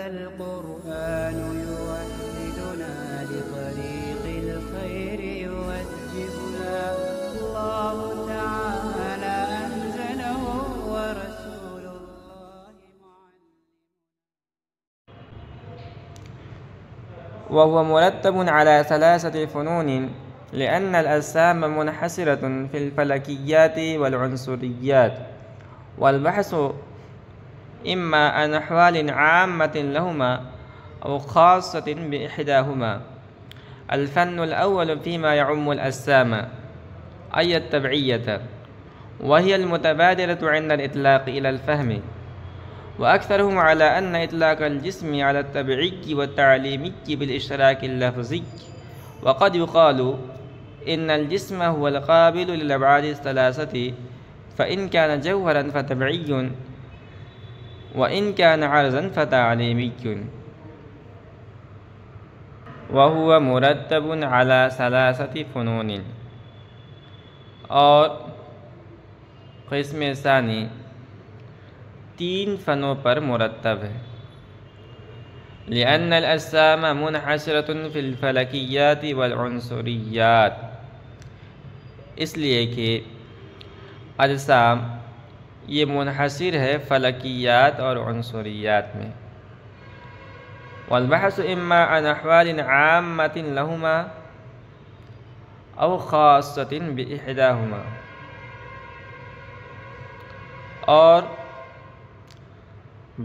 هذا القرآن يوحدنا لطريق الخير يوجهنا الله تعالى أنزله ورسول الله وهو مرتب على 3 فنون لأن الأجسام منحصرة في الفلكيات والعنصريات، والبحث إما عن أحوال عامة لهما أو خاصة بإحداهما. الفن الأول فيما يعم الأجسام أي التبعية، وهي المتبادرة عند الإطلاق إلى الفهم، وأكثرهم على أن إطلاق الجسم على التبعي والتعليمي بالاشتراك اللفظي. وقد يقال إن الجسم هو القابل للأبعاد الثلاثة، فإن كان جوهرا فتبعي، وإن كان عرضا فتعليمي. وهو مرتب على 3 فنون، اور قسم ثانی 3 فنوں پر مرتب ہے. لأن الأجسام منحصرة في الفلكيات والعنصريات، اس لیے کہ اجسام یہ منحصر ہے فلکیات اور عنصریات میں. والبحث اما عن احوال عامة لهما او خاصة بإحداهما، اور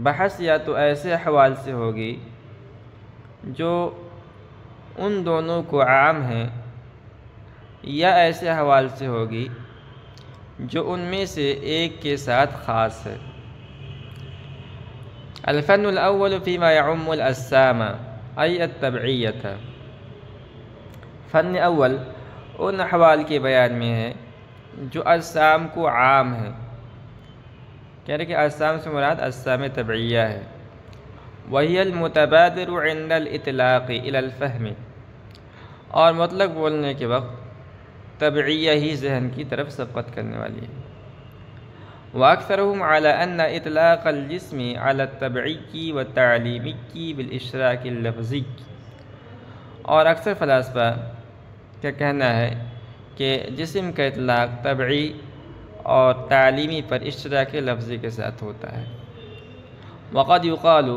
بحث یا تو ایسے احوال سے ہوگی جو ان دونوں کو عام ہیں، یا ایسے احوال سے ہوگی جو ان میں سے ایک کے ساتھ خاص ہے. الفن الاول فيما يعم الاجسام ای التبعیة، فن اول ان احوال کے بیان میں ہے جو اجسام کو عام ہیں. کہہ رہے کہ اجسام سے مراد اجسام طبعیہ ہے. وہی المتبادر عند الاطلاق الى الفهم، اور مطلق بولنے کے وقت طبعیہ ہی ذہن کی طرف سبقت کرنے والی ہے. وأكثرهم على أن إطلاق الجسم على التبعي والتعليمي بالاشتراك اللفظي، اور اکثر فلاسفہ کا کہنا ہے کہ جسم کا اطلاق طبعی اور تعلیمی پر اشتراک لفظی کے ساتھ ہوتا ہے. وقد يقال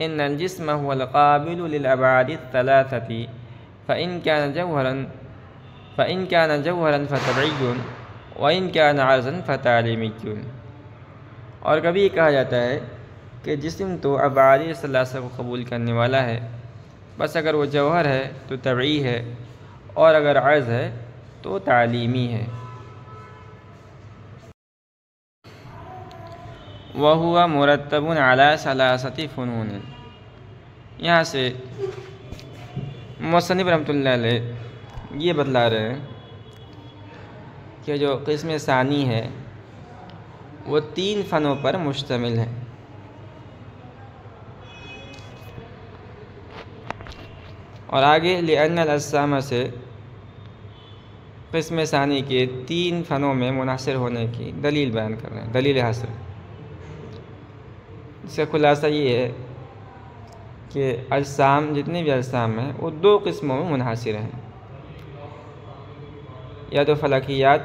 إن الجسم هو القابل للأبعاد الثلاثة فإن كان جوهرا فطبعي وإن كان عرضا فتعليمي. اور کبھی یہ کہا جاتا ہے کہ جسم تو ابعاد ثلاثہ کو قبول کرنے والا ہے، بس اگر وہ جوہر ہے تو طبعی ہے، اور اگر عرض ہے تو تعلیمی ہے. وَهُوَ مُرَتَّبٌ عَلَى 3 فنون، یہاں سے مصنف رحمۃ اللہ علیہ یہ بتلا رہے ہیں کہ جو قسم ثانی ہے وہ 3 فنوں پر مشتمل ہے. اور آگے لأن الأجسام سے قسم ثانی کے 3 فنوں میں منحصر ہونے کی دلیل بیان کر رہے ہیں، دلیل حاصل. اس کا خلاصہ یہ ہے کہ اجسام جتنے بھی اجسام ہیں وہ 2 قسموں میں منحصر ہیں، یا تو فلکیات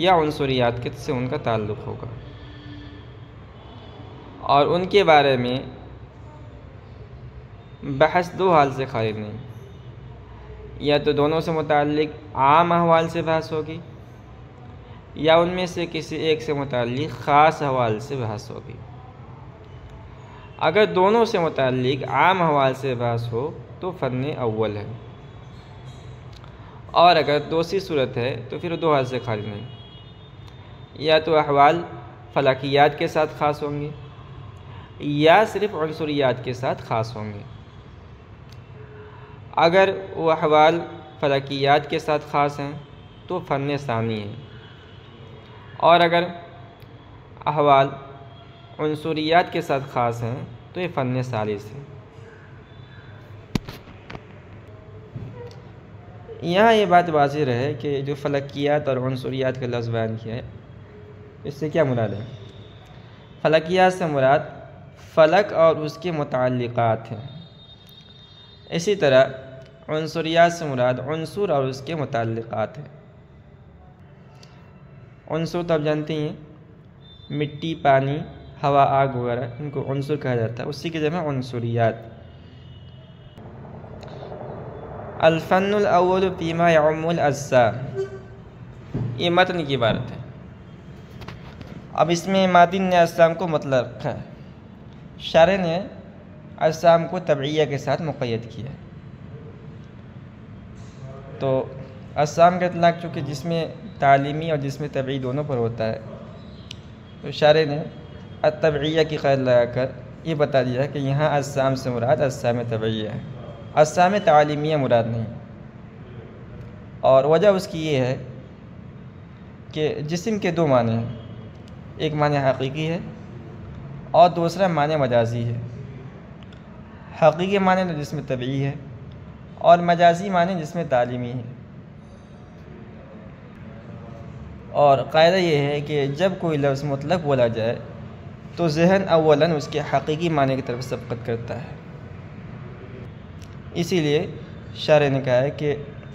یا عنصریات کے سے ان کا تعلق ہوگا، اور ان کے بارے میں بحث 2 حال سے خالی نہیں. یا تو دونوں سے متعلق عام احوال سے بحث ہوگی، یا ان میں سے کسی ایک سے متعلق خاص احوال سے بحث ہوگی. اگر دونوں سے متعلق عام احوال سے بحث ہو تو فن اول ہے، اور اگر دوسری صورت ہے تو پھر 2 حال سے خالی نہیں. یا تو احوال فلکیات کے ساتھ خاص ہوں گے، یا صرف عنصریات کے ساتھ خاص ہوں گے. اگر وہ احوال فلکیات کے ساتھ خاص ہیں تو فن ثانی ہے، اور اگر احوال عنصریات کے ساتھ خاص ہیں تو یہ فن ثالث ہے. یہاں یہ بات واضح رہے کہ جو فلکیات اور عنصریات کا لفظ بیان کیا ہے اس سے کیا مراد ہے. فلکیات سے مراد فلک اور اس کے متعلقات ہیں۔ اسی طرح عنصریات سے مراد عنصر اور اس کے متعلقات ہیں۔ عنصر تو آپ جانتے ہیں مٹی، پانی، ہوا، آگ وغیرہ، ان کو عنصر کہا جاتا ہے، اسی کی جمع عنصریات۔ الفن الاول فیما یعم الاجسام، یہ متن کی عبارت ہے۔ اب اس میں ماتن نے اجسام کو مطلق رکھا ہے، شارح نے اجسام کو تبعیہ کے ساتھ مقید کیا ہے۔ تو اجسام کا اطلاق چونکہ جسم تعلیمی اور جسم طبعی دونوں پر ہوتا ہے، تو شارح نے التبعیہ کی قید لگا کر یہ بتا دیا کہ یہاں اجسام سے مراد اجسام طبعیہ ہے، اجسام تعلیمیہ مراد نہیں۔ اور وجہ اس کی یہ ہے کہ جسم کے دو معنی ہیں، ایک معنی حقیقی ہے اور دوسرا معنی مجازی ہے۔ حقیقی معنی تو جسم طبعی ہے اور مجازی معنی جسم تعلیمی ہے۔ اور قاعدہ یہ ہے کہ جب کوئی لفظ مطلق بولا جائے تو ذہن اولاً اس کے حقیقی معنی کی طرف سبقت کرتا ہے۔ اسی لیے شارح نے کہا ہے کہ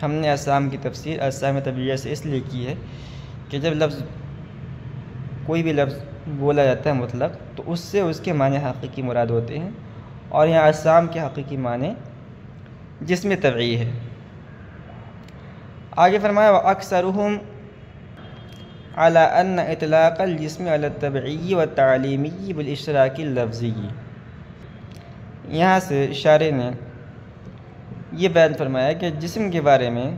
ہم نے اجسام کی تفسیر اجسام طبعیہ سے اس لیے کی ہے کہ جب کوئی بھی لفظ بولا جاتا ہے مطلق تو اس سے اس کے معنی حقیقی مراد ہوتے ہیں، اور یہاں اجسام کے حقیقی معنی جسم طبعی ہے۔ آگے فرمایا وَأَكْثَرُهُمْ عَلَىٰ أَنَّ إِطْلَاقَ الْجِسْمِ عَلَى الطَّبْعِيِّ وَالتَّعْلِيمِيِّ بِالْإِشْتِرَاكِ اللَّفْظِيِّ، یہاں سے شارح نے یہ بیان فرمایا کہ جسم کے بارے میں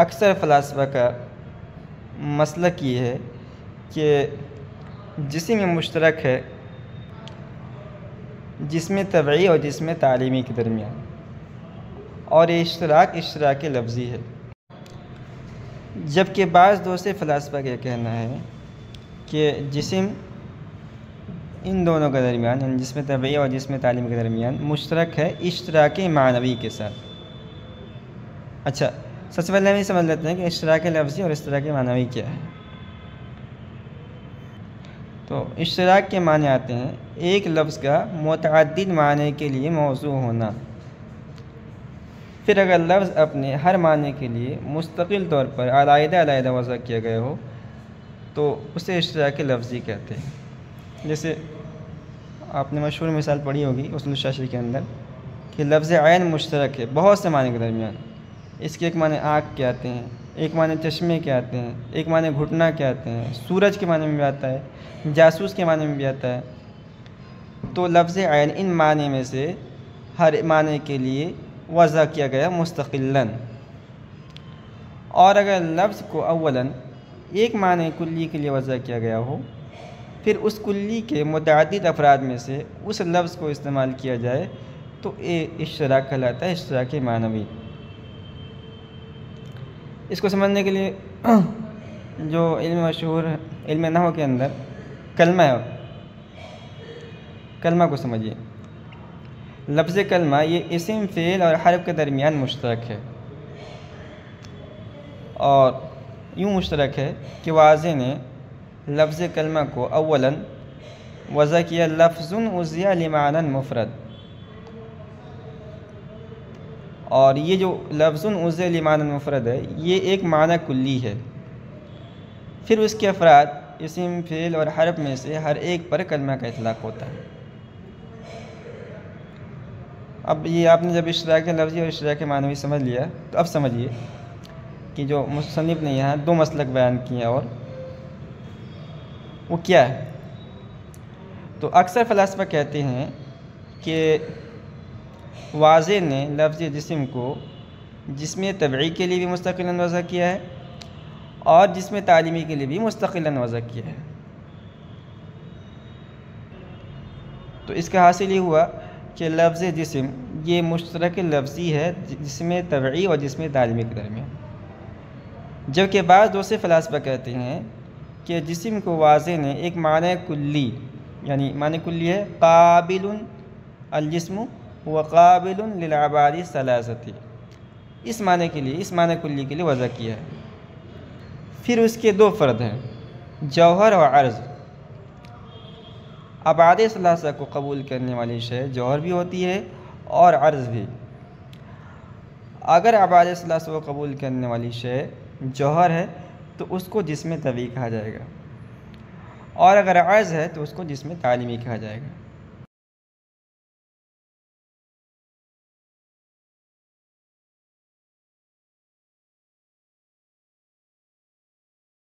اکثر فلاسفہ کا مسلک یہ ہے کہ جسم میں مشترک ہے جسم طبعی اور جسم تعلیمی کے درمیان، اور یہ اشتراک لفظی ہے، جبکہ بعض دوسرے فلاسفہ کا کہنا ہے کہ جسم ان دونوں کے درمیان، یعنی جسم طبعی اور جسم تعلیمی کے درمیان مشترک ہے اشتراک معنوی کے ساتھ۔ اچھا، سب سے پہلے ہم یہ سمجھ لیتے ہیں کہ اشتراک لفظی اور اشتراک معنوی کیا ہے۔ تو اشتراک کے معنی آتے ہیں ایک لفظ کا متعدد معنی کے لیے موضوع ہونا، پھر اگر لفظ اپنے ہر معنی کے لیے مستقل طور پر علیحدہ وضع کیا گیا ہو تو اسے اشتراک لفظی کہتے ہیں۔ جیسے آپ نے مشہور مثال پڑھی ہوگی اصول الشاشی کے اندر کہ لفظ عین مشترک ہے بہت سے معنی کے درمیان، اس کے ایک معنی آنکھ کے آتے ہیں، ایک معنی چشمے کے آتے ہیں، ایک معنی گھٹنا کے آتے ہیں، سورج کے معنی میں بھی آتا ہے، جاسوس کے معنی میں بھی آتا ہے۔ تو لفظ عین ان معنی میں سے ہر معنی کے لیے وضع کیا گیا مستقلاً، اور اگر لفظ کو اولاً ایک معنی کلی کے لیے وضع کیا گیا ہو، پھر اس کلی کے متعدد افراد میں سے اس لفظ کو استعمال کیا جائے تو یہ اشتراک کہلاتا ہے، اشتراک معنوی۔ اس کو سمجھنے کے لیے جو علم مشہور علم نحو کے اندر کلمہ ہے، کلمہ کو سمجھیے۔ لفظ کلمہ یہ اسم، فعل اور حرف کے درمیان مشترک ہے، اور یوں مشترک ہے کہ واضح نے لفظ کلمہ کو اولاً وضع کیا لفظ اضیع لمعنی مفرد، اور یہ جو لفظ اضیع لمعنی مفرد ہے یہ ایک معنی کلی ہے، پھر اس کے افراد اسم، فعل اور حرف میں سے ہر ایک پر کلمہ کا اطلاق ہوتا ہے۔ اب یہ آپ نے جب اشتراک لفظی اور اشتراک معنوی سمجھ لیا تو اب سمجھیے کہ جو مصنف نے یہاں دو مسلک بیان کیے اور وہ کیا ہے۔ تو اکثر فلاسفہ کہتے ہیں کہ واضح نے لفظ جسم کو جسم طبعی کے لیے بھی مستقلاً وضع کیا ہے اور جسم تعلیمی کے لیے بھی مستقلاً وضع کیا ہے۔ تو اس کا حاصل یہ ہوا کہ لفظ جسم یہ مشترک لفظی ہے جسم طبعی اور جسم تعلیمی کے درمیان، جبکہ بعض دوسرے فلاسفہ کہتے ہیں کہ جسم کو واضح نے ایک معنی کلی، یعنی معنی کلی ہے قابل الجسم وقابل للعباد الثلاثۃ، اس معنی کے لیے، اس معنی کلی کے لیے وضع کیا ہے۔ پھر اس کے دو فرد ہیں جوہر اور عرض، ابعاد ثلاثہ کو قبول کرنے والی شے جوہر بھی ہوتی ہے اور عرض بھی۔ اگر ابعاد ثلاثہ کو قبول کرنے والی شے جوہر ہے تو اس کو جسم طبعی کہا جائے گا، اور اگر عرض ہے تو اس کو جسم تعلیمی کہا جائے گا۔